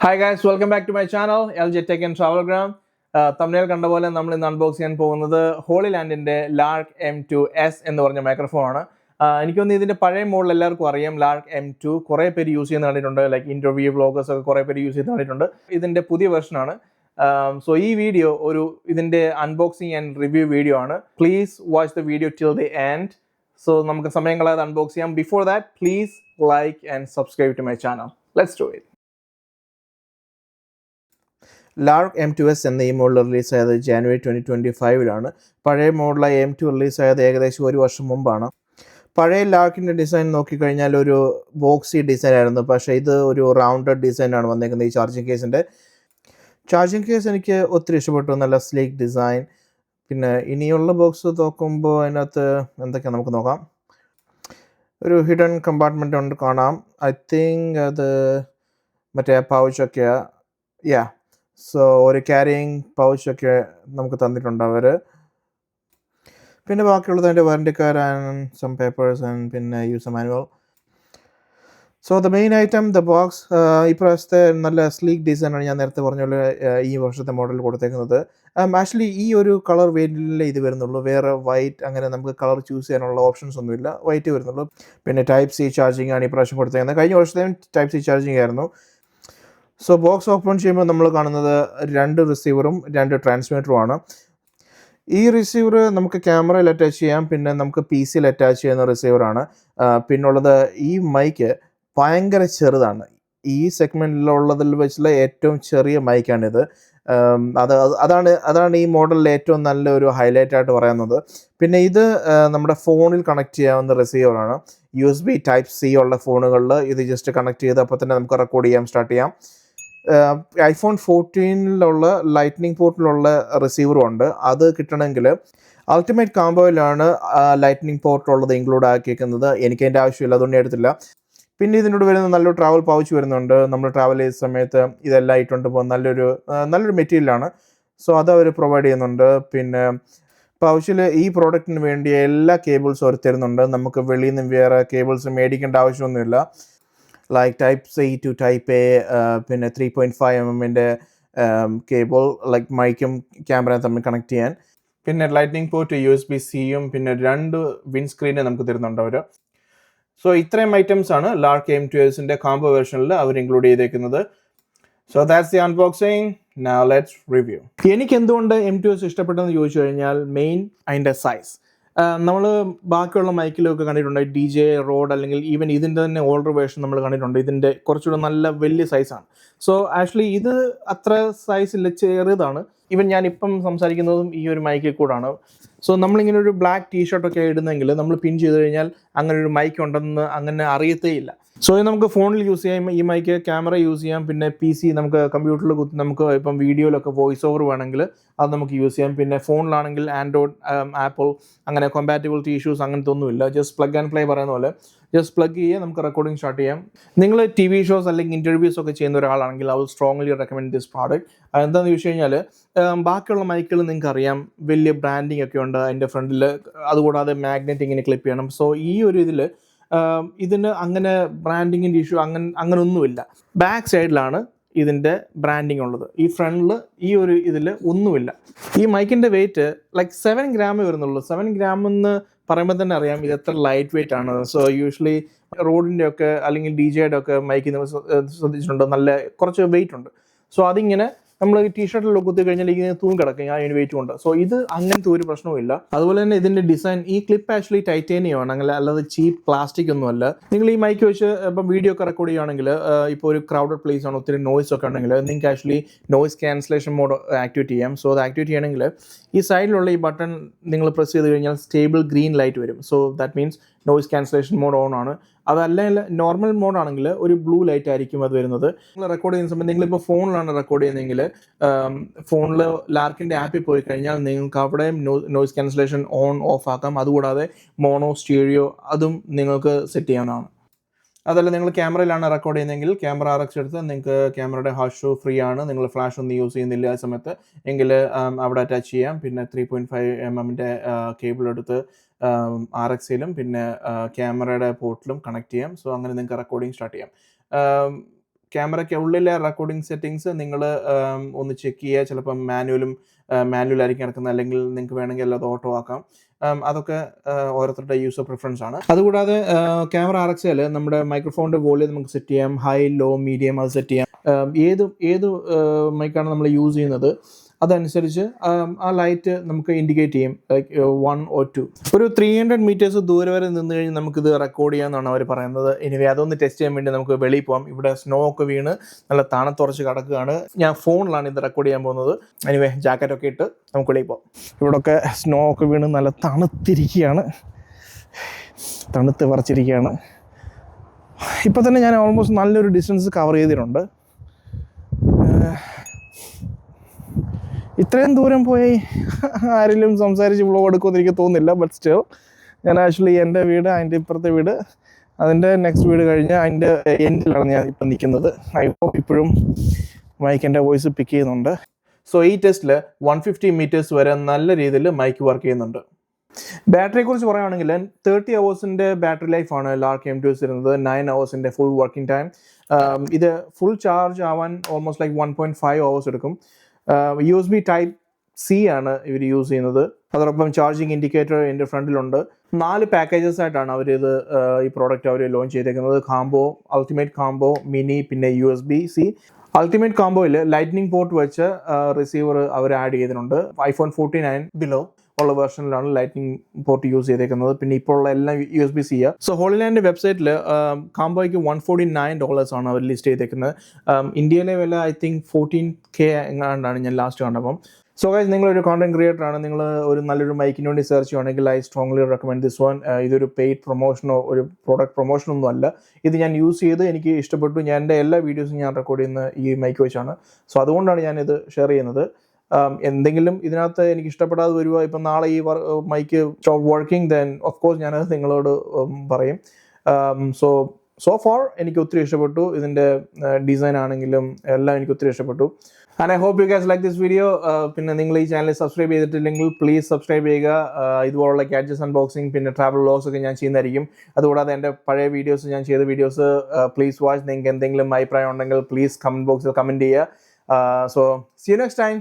Hi guys, welcome back to my channel LJ Tech and Travelgram. Thumbnail കണ്ട പോലെ നമ്മൾ ഇന്ന് അൺബോക്സ് ചെയ്യാൻ പോകുന്നത് ഹോളി ലാൻഡിന്റെ ലാർക്ക് M2S എന്ന് പറഞ്ഞ മൈക്രോഫോൺ ആണ്. എനിക്ക് തോന്നുന്നു ഇതിന്റെ പഴയ മോഡൽ എല്ലാവർക്കും അറിയാം. ലാർക്ക് M2 കുറേ പേര് യൂസ് ചെയ്യുന്ന കണ്ടിട്ടുണ്ട്, ലൈക്ക് ഇന്റർവ്യൂ വ്ളോഗേഴ്സ് ഒക്കെ കുറേ പേര് യൂസ് ചെയ്യുന്ന കണ്ടിട്ടുണ്ട്. ഇതിന്റെ പുതിയ വെർഷൻ ആണ്. സോ ഈ വീഡിയോ ഒരു ഇതിന്റെ അൺബോക്സിംഗ് ആൻഡ് റിവ്യൂ വീഡിയോ ആണ്. Please watch the video till the end. So നമുക്ക് സമയം കളയാതെ അൺബോക്സ് ചെയ്യാം. Before that please like and subscribe to my channel. Let's do it. Lark M2S എന്ന ഈ മോഡൽ റിലീസായത് ജാനുവരി 2025 പഴയ മോഡലായ M2 റിലീസായത് ഏകദേശം ഒരു വർഷം മുമ്പാണ്. പഴയ ലാർക്കിൻ്റെ ഡിസൈൻ നോക്കിക്കഴിഞ്ഞാൽ ഒരു ബോക്സി ഡിസൈൻ ആയിരുന്നു, പക്ഷേ ഇത് ഒരു റൗണ്ടഡ് ഡിസൈനാണ് വന്നേക്കുന്നത്. ഈ ചാർജിങ് കേസ് എനിക്ക് ഒത്തിരി ഇഷ്ടപ്പെട്ടു, നല്ല സ്ലീക്ക് ഡിസൈൻ. പിന്നെ ഇനിയുള്ള ബോക്സ് നോക്കുമ്പോൾ അതിനകത്ത് എന്തൊക്കെയാണ് നമുക്ക് നോക്കാം. ഒരു ഹിഡൻ കമ്പാർട്ട്മെൻ്റ് ഉണ്ട് കാണാം. ഐ തിങ്ക് അത് മറ്റേ പൗച്ചൊക്കെയാണ്. സോ ഒരു ക്യാരിയിങ് പൗച്ചൊക്കെ നമുക്ക് തന്നിട്ടുണ്ട് അവർ. പിന്നെ ബാക്കിയുള്ളത് അതിൻ്റെ warranty card and some papers and പിന്നെ user manual. So the main item the box. ഇപ്രാവശ്യത്തെ നല്ല സ്ലീക്ക് ഡിസൈനാണ് ഞാൻ നേരത്തെ പറഞ്ഞ പോലെ ഈ വർഷത്തെ മോഡൽ കൊടുത്തേക്കുന്നത്. ആക്ച്വലി ഈ ഒരു കളർ വേരിയൻറ്റിലേ ഇത് വരുന്നുള്ളൂ. വേറെ വൈറ്റ് അങ്ങനെ നമുക്ക് കളർ ചൂസ് ചെയ്യാനുള്ള ഓപ്ഷൻസ് ഒന്നുമില്ല, വൈറ്റ് വരുന്നുള്ളൂ. പിന്നെ ടൈപ്പ് സി ചാർജിങ് ആണ് ഇപ്രാവശ്യം കൊടുത്തേക്കുന്നത്. കഴിഞ്ഞ വർഷത്തെയും ടൈപ്പ് സി ചാർജിങ് ആയിരുന്നു. സോ ബോക്സ് ഓപ്പൺ ചെയ്യുമ്പോൾ നമ്മൾ കാണുന്നത് 2 റിസീവറും 2 ട്രാൻസ്മിറ്ററും ആണ്. ഈ റിസീവർ നമുക്ക് ക്യാമറയിൽ അറ്റാച്ച് ചെയ്യാം, പിന്നെ നമുക്ക് PC യിൽ അറ്റാച്ച് ചെയ്യുന്ന റിസീവറാണ്. പിന്നുള്ളത് ഈ മൈക്ക് ഭയങ്കര ചെറുതാണ്. ഈ സെഗ്മെൻറ്റിലുള്ളതിൽ വെച്ചുള്ള ഏറ്റവും ചെറിയ മൈക്കാണിത്. അതാണ് ഈ മോഡലിലെ ഏറ്റവും നല്ലൊരു ഹൈലൈറ്റ് ആയിട്ട് പറയുന്നത്. പിന്നെ ഇത് നമ്മുടെ ഫോണിൽ കണക്ട് ചെയ്യാവുന്ന റിസീവറാണ്. USB ടൈപ്പ് C ഉള്ള ഫോണുകളിൽ ഇത് ജസ്റ്റ് കണക്ട് ചെയ്ത് അപ്പോൾ തന്നെ നമുക്ക് റെക്കോർഡ് ചെയ്യാം, സ്റ്റാർട്ട് ചെയ്യാം. iPhone 14 ലൈറ്റ്നിങ് പോർട്ടിലുള്ള റിസീവറും ഉണ്ട്. അത് കിട്ടണമെങ്കിൽ അൾട്ടിമേറ്റ് കോംബോയിലാണ് ലൈറ്റ്നിങ് പോർട്ട് ഉള്ളത് ഇൻക്ലൂഡ് ആക്കിയിരിക്കുന്നത്. എനിക്ക് അതിൻ്റെ ആവശ്യമില്ല, അതുകൊണ്ട് എടുത്തില്ല. പിന്നെ ഇതിനോട് വരുന്ന നല്ലൊരു ട്രാവൽ പൗച്ച് വരുന്നുണ്ട്. നമ്മൾ ട്രാവൽ ചെയ്യുന്ന സമയത്ത് ഇതെല്ലാം ഇട്ടുകൊണ്ട് പോകുന്ന നല്ലൊരു മെറ്റീരിയലാണ്. സോ അത് അവർ പ്രൊവൈഡ് ചെയ്യുന്നുണ്ട്. പിന്നെ പൗച്ചിൽ ഈ പ്രോഡക്റ്റിന് വേണ്ടി എല്ലാ കേബിൾസും അവർ തരുന്നുണ്ട്. നമുക്ക് വെളിയിൽ നിന്ന് വേറെ കേബിൾസ് മേടിക്കേണ്ട ആവശ്യമൊന്നുമില്ല. Like type C to type A, പിന്നെ 3.5mm കേബിൾ ലൈക്ക് മൈക്കും ക്യാമറയും തമ്മിൽ കണക്ട് ചെയ്യാൻ. പിന്നെ ലൈറ്റ്നിങ് പോർട്ട് USB-Cയും പിന്നെ 2 വിൻഡ് സ്ക്രീനെ നമുക്ക് തരുന്നുണ്ട് അവർ. സോ ഇത്രയും ഐറ്റംസ് ആണ് ലാർക്ക് M2Sന്റെ കോംബോ വെർഷനിൽ അവർ ഇൻക്ലൂഡ് ചെയ്തേക്കുന്നത്. So that's the unboxing. Now let's review. എനിക്ക് എന്തുകൊണ്ട് M2S ഇഷ്ടപ്പെട്ടെന്ന് ചോദിച്ചു കഴിഞ്ഞാൽ മെയിൻ അതിൻ്റെ സൈസ്. നമ്മൾ ബാക്കിയുള്ള മൈക്കിലൊക്കെ കണ്ടിട്ടുണ്ട്, DJ, റോഡ് അല്ലെങ്കിൽ ഈവൻ ഇതിൻ്റെ തന്നെ ഓൾഡർ വേർഷൻ നമ്മൾ കണ്ടിട്ടുണ്ട്. ഇതിൻ്റെ കുറച്ചുകൂടെ നല്ല വലിയ സൈസാണ്. സോ ആക്ച്വലി ഇത് അത്ര സൈസില്ല, ചെറുതാണ്. ഈവൻ ഞാനിപ്പം സംസാരിക്കുന്നതും ഈ ഒരു മൈക്കിൽ കൂടാണ്. സോ നമ്മളിങ്ങനെ ഒരു ബ്ലാക്ക് ടീഷർട്ടൊക്കെ ഇടുന്നെങ്കിൽ നമ്മൾ പിൻ ചെയ്ത് കഴിഞ്ഞാൽ അങ്ങനെ ഒരു മൈക്ക് ഉണ്ടെന്ന് അങ്ങനെ അറിയത്തേ ഇല്ല. സോ ഇത് നമുക്ക് ഫോണിൽ യൂസ് ചെയ്യാം, ഈ മൈക്ക് ക്യാമറ യൂസ് ചെയ്യാം, പിന്നെ PC നമുക്ക് കമ്പ്യൂട്ടറിൽ നമുക്ക് ഇപ്പം വീഡിയോയിലൊക്കെ വോയിസ് ഓവർ വേണമെങ്കിൽ അത് നമുക്ക് യൂസ് ചെയ്യാം. പിന്നെ ഫോണിലാണെങ്കിൽ ആൻഡ്രോയിഡ്, ആപ്പിൾ അങ്ങനെ കോമ്പാറ്റബിലിറ്റി ഇഷ്യൂസ് അങ്ങനത്തെ ഒന്നുമില്ല. ജസ്റ്റ് പ്ലഗ് ആൻഡ് പ്ലേ പറയുന്ന പോലെ ജസ്റ്റ് പ്ലഗ് ചെയ്യുക, നമുക്ക് റെക്കോർഡിംഗ് സ്റ്റാർട്ട് ചെയ്യാം. നിങ്ങൾ TV ഷോസ് അല്ലെങ്കിൽ ഇൻ്റർവ്യൂസ് ഒക്കെ ചെയ്യുന്ന ഒരാളാണെങ്കിൽ I will strongly recommend this product. എന്താണെന്ന് ചോദിച്ചു കഴിഞ്ഞാൽ ബാക്കിയുള്ള മൈക്കുകൾ നിങ്ങൾക്ക് അറിയാം വലിയ ബ്രാൻഡിങ് ഒക്കെ ഉണ്ട് അതിൻ്റെ ഫ്രണ്ടിൽ, അതുകൂടാതെ മാഗ്നറ്റ് ഇങ്ങനെ ക്ലിപ്പ് ചെയ്യണം. സോ ഈ ഒരു ഇതിന് അങ്ങനെ ബ്രാൻഡിങ്ങിൻ്റെ ഇഷ്യൂ അങ്ങനെ ഒന്നുമില്ല. ബാക്ക് സൈഡിലാണ് ഇതിൻ്റെ ബ്രാൻഡിങ് ഉള്ളത്. ഈ ഫ്രണ്ടിൽ ഈ ഒരു ഇതിൽ ഒന്നുമില്ല. ഈ മൈക്കിൻ്റെ വെയിറ്റ് ലൈക്ക് 7 ഗ്രാമേ വരുന്നുള്ളൂ. 7 ഗ്രാം എന്ന് പറയുമ്പോൾ തന്നെ അറിയാം ഇത് എത്ര ലൈറ്റ് വെയിറ്റ് ആണ്. സോ യൂഷ്വലി റോഡിൻ്റെ ഒക്കെ അല്ലെങ്കിൽ DJയുടെ ഒക്കെ മൈക്കിൽ നമ്മൾ ശ്രദ്ധിച്ചിട്ടുണ്ട്, നല്ല കുറച്ച് വെയിറ്റ് ഉണ്ട്. സോ അതിങ്ങനെ നമ്മൾ ടീഷർട്ടിൽ കുത്തി കഴിഞ്ഞാൽ ഇങ്ങനെ തൂങ്ങി കിടക്കും അതിന് വെയിറ്റ് കൊണ്ട്. സോ ഇത് അങ്ങനത്തെ ഒരു പ്രശ്നവുമില്ല. അതുപോലെ തന്നെ ഇതിൻ്റെ ഡിസൈൻ, ഈ ക്ലിപ്പ് ആക്ച്വലി ടൈറ്റേനിയം ആണ്, അങ്ങനെ അല്ലാതെ ചീപ്പ് പ്ലാസ്റ്റിക് ഒന്നുമല്ല. നിങ്ങൾ ഈ മൈക്ക് വെച്ച് ഇപ്പം വീഡിയോ ഒക്കെ റെക്കോർഡ് ചെയ്യുകയാണെങ്കിൽ, ഇപ്പോൾ ഒരു ക്രൗഡഡ് പ്ലേസ് ആണ്, ഒത്തിരി നോയ്സ് ഒക്കെ ഉണ്ടെങ്കിൽ നിങ്ങൾക്ക് actually noise cancellation mode activate ചെയ്യാം. സോ അത് ആക്ടിവേറ്റ് ചെയ്യണമെങ്കിൽ ഈ സൈഡിലുള്ള ഈ ബട്ടൺ നിങ്ങൾ പ്രസ് ചെയ്ത് കഴിഞ്ഞാൽ സ്റ്റേബിൾ ഗ്രീൻ ലൈറ്റ് വരും. So that means noise cancellation mode on ആണ്. അതല്ലെങ്കിൽ നോർമൽ മോഡാണെങ്കിൽ ഒരു ബ്ലൂ ലൈറ്റ് ആയിരിക്കും അത് വരുന്നത്. നിങ്ങൾ റെക്കോർഡ് ചെയ്യുന്ന സമയത്ത് നിങ്ങളിപ്പോൾ ഫോണിലാണ് റെക്കോർഡ് ചെയ്യുന്നതെങ്കിൽ ഫോണിൽ ലാർക്കിൻ്റെ ആപ്പിൽ പോയി കഴിഞ്ഞാൽ നിങ്ങൾക്ക് അവിടെ നോയ്സ് ക്യാൻസലേഷൻ ഓൺ ഓഫ് ആക്കാം. അതുകൂടാതെ മോണോ, സ്റ്റീരിയോ അതും നിങ്ങൾക്ക് സെറ്റ് ചെയ്യാവുന്നതാണ്. അതല്ല നിങ്ങൾ ക്യാമറയിലാണ് റെക്കോർഡ് ചെയ്യുന്നതെങ്കിൽ ക്യാമറ RX എടുത്ത് നിങ്ങൾക്ക് ക്യാമറയുടെ ഹാഷ് ഷോ ഫ്രീ ആണ്. നിങ്ങൾ ഫ്ലാഷ് ഒന്നും യൂസ് ചെയ്യുന്നില്ല ആ സമയത്ത് എങ്കിൽ അവിടെ അറ്റാച്ച് ചെയ്യാം. പിന്നെ 3.5mm കേബിൾ എടുത്ത് RXയിലും പിന്നെ ക്യാമറയുടെ പോർട്ടിലും കണക്ട് ചെയ്യാം. സോ അങ്ങനെ നിങ്ങൾക്ക് റെക്കോർഡിംഗ് സ്റ്റാർട്ട് ചെയ്യാം. ക്യാമറയ്ക്ക് ഉള്ളിലെ റെക്കോർഡിംഗ് സെറ്റിങ്സ് നിങ്ങൾ ഒന്ന് ചെക്ക് ചെയ്യുക. ചിലപ്പം മാനുവലായിരിക്കും കിടക്കുന്നത്, അല്ലെങ്കിൽ നിങ്ങൾക്ക് വേണമെങ്കിൽ അത് ഓട്ടോ ആക്കാം. അതൊക്കെ ഓരോരുത്തരുടെ യൂസർ പ്രിഫറൻസ് ആണ്. അതുകൂടാതെ ക്യാമറ അടച്ചാൽ നമ്മുടെ മൈക്രോഫോണിൻ്റെ വോളിയം നമുക്ക് സെറ്റ് ചെയ്യാം. ഹൈ, ലോ, മീഡിയം അത് സെറ്റ് ചെയ്യാം. ഏത് മൈക്കാണ് നമ്മൾ യൂസ് ചെയ്യുന്നത് അതനുസരിച്ച് ആ ലൈറ്റ് നമുക്ക് ഇൻഡിക്കേറ്റ് ചെയ്യും, ലൈക്ക് 1 or 2. ഒരു 300 meters ദൂരെ വരെ നിന്ന് കഴിഞ്ഞ് നമുക്കിത് റെക്കോർഡ് ചെയ്യാമെന്നാണ് അവർ പറയുന്നത്. എനിവേ അതൊന്ന് ടെസ്റ്റ് ചെയ്യാൻ വേണ്ടി നമുക്ക് വെളിയിൽ പോകാം. ഇവിടെ സ്നോ ഒക്കെ വീണ് നല്ല തണുത്തുറച്ച് കിടക്കുകയാണ്. ഞാൻ ഫോണിലാണ് ഇത് റെക്കോർഡ് ചെയ്യാൻ പോകുന്നത്. എനിവേ ജാക്കറ്റൊക്കെ ഇട്ട് നമുക്ക് വെളിയിൽ പോകാം. ഇവിടെയൊക്കെ സ്നോ ഒക്കെ വീണ് നല്ല തണുത്തിരിക്കുകയാണ്, തണുത്ത് പറിച്ചിരിക്കുകയാണ്. ഇപ്പം തന്നെ ഞാൻ ഓൾമോസ്റ്റ് നല്ലൊരു ഡിസ്റ്റൻസ് കവർ ചെയ്തിട്ടുണ്ട്. ഇത്രയും ദൂരം പോയി ആരെങ്കിലും സംസാരിച്ച് വ്ളോഗ് എടുക്കുമെന്ന് എനിക്ക് തോന്നുന്നില്ല. ബട്ട് സ്റ്റിൽ ഞാൻ ആക്ച്വലി എൻ്റെ വീട്, അതിൻ്റെ ഇപ്പുറത്തെ വീട്, അതിൻ്റെ നെക്സ്റ്റ് വീട് കഴിഞ്ഞ് അതിൻ്റെ എൻഡിലാണ് ഞാൻ ഇപ്പം നിൽക്കുന്നത്. ഇപ്പോൾ ഇപ്പോഴും മൈക്കിൻ്റെ വോയിസ് പിക്ക് ചെയ്യുന്നുണ്ട്. സോ ഈ ടെസ്റ്റിൽ 150 meters വരെ നല്ല രീതിയിൽ മൈക്ക് വർക്ക് ചെയ്യുന്നുണ്ട്. ബാറ്ററിയെക്കുറിച്ച് പറയുകയാണെങ്കിൽ 30 hours ബാറ്ററി ലൈഫാണ് ലാർക്ക് M2s ഇരുന്നത്. 9 hours ഫുൾ വർക്കിംഗ് ടൈം. ഇത് ഫുൾ ചാർജ് ആവാൻ ഓൾമോസ്റ്റ് ലൈക്ക് 1.5 hours എടുക്കും. USB Type C ആണ് ഇവർ യൂസ് ചെയ്യുന്നത്. അതോടൊപ്പം ചാർജിങ് ഇൻഡിക്കേറ്റർ എൻ്റെ ഫ്രണ്ടിലുണ്ട്. 4 പാക്കേജസ് ആയിട്ടാണ് അവരിത് ഈ പ്രോഡക്റ്റ് അവർ ലോഞ്ച് ചെയ്തേക്കുന്നത്. കാംബോ, അൾട്ടിമേറ്റ് കാംബോ, മിനി, പിന്നെ USB-C. അൾട്ടിമേറ്റ് കാംബോയിൽ ലൈറ്റ്നിങ് പോർട്ട് വെച്ച് റിസീവർ അവർ ആഡ് ചെയ്തിട്ടുണ്ട്. iPhone 14 ബിലോ ഉള്ള വെർഷനിലാണ് ലൈറ്റ്നിങ് പോർട്ട് യൂസ് ചെയ്തേക്കുന്നത്. പിന്നെ ഇപ്പോൾ ഉള്ള എല്ലാം USB-C. സോ ഹോളിലാൻഡ് വെബ്സൈറ്റിൽ കാംബോയ്ക്ക് $149 ആണ് അവർ ലിസ്റ്റ് ചെയ്തേക്കുന്നത്. ഇന്ത്യയിലെ വില ഐ തിങ്ക് 14K എങ്ങാണ്ടാണ് ഞാൻ ലാസ്റ്റ് കണ്ടപ്പം. സോ ഗൈസ്, നിങ്ങളൊരു കോണ്ടന്റ് ക്രിയേറ്റർ ആണ്, നിങ്ങൾ ഒരു നല്ലൊരു മൈക്കിന് വേണ്ടി സെർച്ച് ചെയ്യുകയാണെങ്കിൽ I strongly recommend this one. ഇതൊരു പെയ്ഡ് പ്രൊമോഷനോ ഒരു പ്രോഡക്റ്റ് പ്രൊമോഷനോ ഒന്നും അല്ല. ഇത് ഞാൻ യൂസ് ചെയ്ത് എനിക്ക് ഇഷ്ടപ്പെട്ടു. ഞാൻ എൻ്റെ എല്ലാ വീഡിയോസും ഞാൻ റെക്കോർഡ് ചെയ്യുന്ന ഈ മൈക്ക് വെച്ചാണ്. സോ അതുകൊണ്ടാണ് ഞാനിത് ഷെയർ ചെയ്യുന്നത്. എന്തെങ്കിലും ഇതിനകത്ത് എനിക്ക് ഇഷ്ടപ്പെടാതെ വരുക, ഇപ്പം നാളെ ഈ mic stop working, then of course ഞാനത് നിങ്ങളോട് പറയും. സോ ഫാർ എനിക്ക് ഒത്തിരി ഇഷ്ടപ്പെട്ടു. ഇതിൻ്റെ ഡിസൈൻ ആണെങ്കിലും എല്ലാം എനിക്ക് ഒത്തിരി ഇഷ്ടപ്പെട്ടു. And I hope you guys like this video. പിന്നെ നിങ്ങൾ ഈ ചാനൽ സബ്സ്ക്രൈബ് ചെയ്തിട്ടില്ലെങ്കിൽ പ്ലീസ് സബ്സ്ക്രൈബ് ചെയ്യുക. ഇതുപോലുള്ള ഗാഡ്ജറ്റ്സ് അൺബോക്സിങ് പിന്നെ ട്രാവൽ വ്ളോഗ്സ് ഒക്കെ ഞാൻ ചെയ്യുന്നതായിരിക്കും. അതുകൂടാതെ എൻ്റെ പഴയ വീഡിയോസ്, ഞാൻ ചെയ്ത വീഡിയോസ് പ്ലീസ് വാച്ച്. നിങ്ങൾക്ക് എന്തെങ്കിലും അഭിപ്രായം ഉണ്ടെങ്കിൽ പ്ലീസ് കമൻറ്റ് ബോക്സിൽ കമൻറ്റ് ചെയ്യുക. So see you next time.